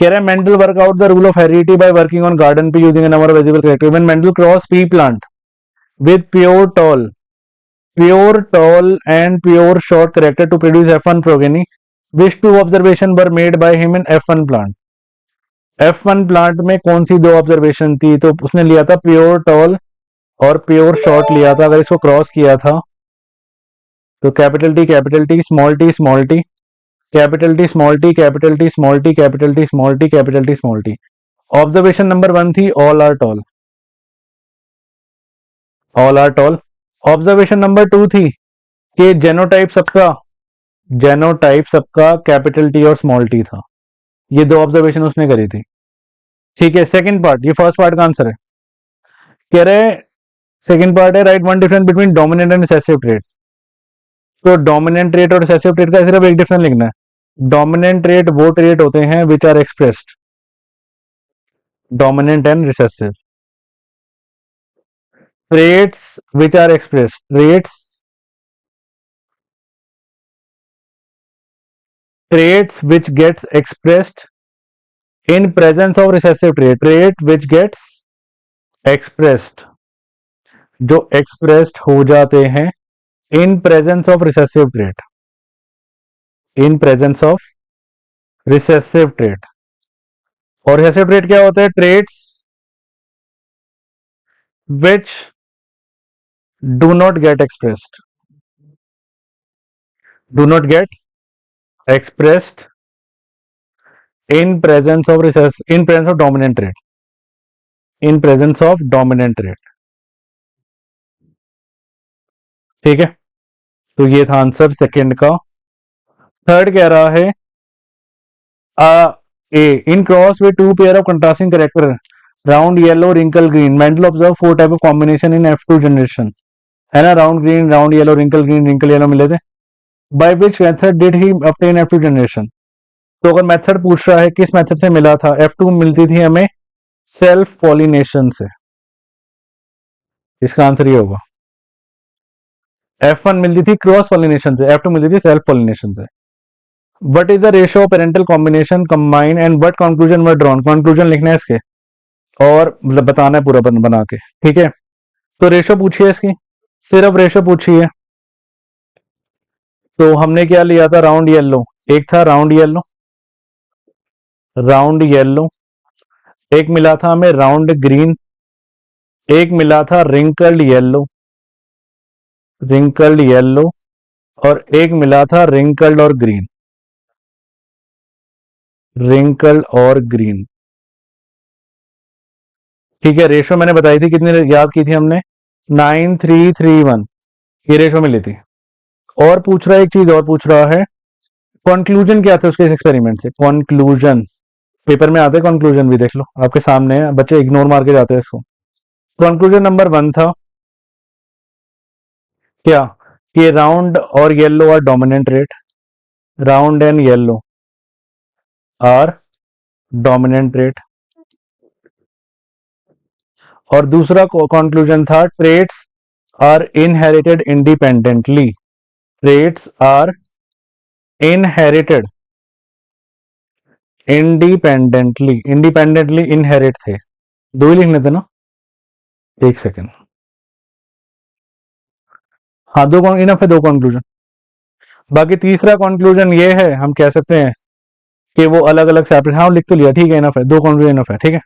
कह रहा है Mendel work out the rule of heredity by working on garden pea using a number of visible character when Mendel cross pea plant with pure tall and pure short character to produce F1 progeny which two observation were made by him in F1 plant. F1 plant में कौन सी दो observation थी? तो उसने लिया था pure tall और pure short लिया था। अगर इसको क्रॉस किया था तो capital T small T small T capital T small T capital T small T capital T small T capital T small T. Observation number 1 थी all are tall, all are tall. Observation number 2 थी कि genotype सबका capital T और small T था। ये दो observation उसने करी थी। ठीक है, सेकंड पार्ट, ये फर्स्ट पार्ट का आंसर है। कह रहे सेकंड पार्ट है right one difference between dominant and recessive trait. तो डोमिनेंट ट्रेट और रिसेसिव ट्रेट का सिर्फ एक डिफरेंस लिखना है। डोमिनेंट ट्रेट वो ट्रेट होते हैं which are expressed, dominant and recessive. Traits which are expressed, traits which gets expressed in presence of recessive trait which gets expressed, जो expressed हो जाते हैं in presence of recessive trait, in presence of recessive trait। और recessive trait क्या होता है? traits which do not get expressed, do not get expressed in presence of in presence of dominant trait, in presence of dominant trait। ठीक है, तो ये था answer second का। थर्ड कह रहा है A in cross with two pair of contrasting character round yellow wrinkle green Mendel observed 4 type of combination in F2 generation, है ना? Round green round yellow wrinkle green wrinkle yellow मिले थे। By which method did he obtain F2 generation? तो अगर method पूछ रहा है किस मेथड से मिला था, F2 मिलती थी हमें सेल्फ पॉलिनेशन से। इसका आंसर ये होगा। F1 मिलती थी क्रॉस पॉलिनेशन से, F2 मिलती थी सेल्फ पॉलिनेशन से। What is the ratio of parental combination combine and what conclusion were drawn? Conclusion लिखना है इसके और बताना है पूरा बना के। ठीक है, तो रेशो पूछी है इसकी, सिर्फ रेशो पूछी है। तो हमने क्या लिया था? राउंड येलो, एक था राउंड येलो, राउंड येलो, एक मिला था हमें राउंड ग्रीन, एक मिला था रिंकल्ड येलो, रिंकल्ड येलो, और एक मिला था रिंकल्ड और ग्रीन, रिंकल्ड और ग्रीन। ठीक है, रेशो मैंने बताई थी, कितनी याद की थी हमने? 9331 ये रेशो मिली थी। और पूछ रहा है, एक चीज और पूछ रहा है, कंक्लूजन क्या थे उसके इस एक्सपेरिमेंट से? कंक्लूजन पेपर में आते हैं, कंक्लूजन भी देख लो आपके सामने है, बच्चे इग्नोर मार के जाते हैं इसको। कंक्लूजन नंबर 1 था क्या? कि राउंड और yellow are dominant trait, round and yellow are dominant trait. और दूसरा कंक्लूजन था traits are inherited independently, traits are inherited independently, independently inherit थे। दो ही लिखने थे ना, एक सेकेंड। हाँ, दो इनफ है, दो कंक्लूजन। बाकी तीसरा कंक्लूजन ये है, हम कह सकते हैं कि वो अलग अलग सेपरेट। हाँ लिख तो लिया, ठीक है, इनफ है, दो कंक्लूजन इनफ है। ठीक है।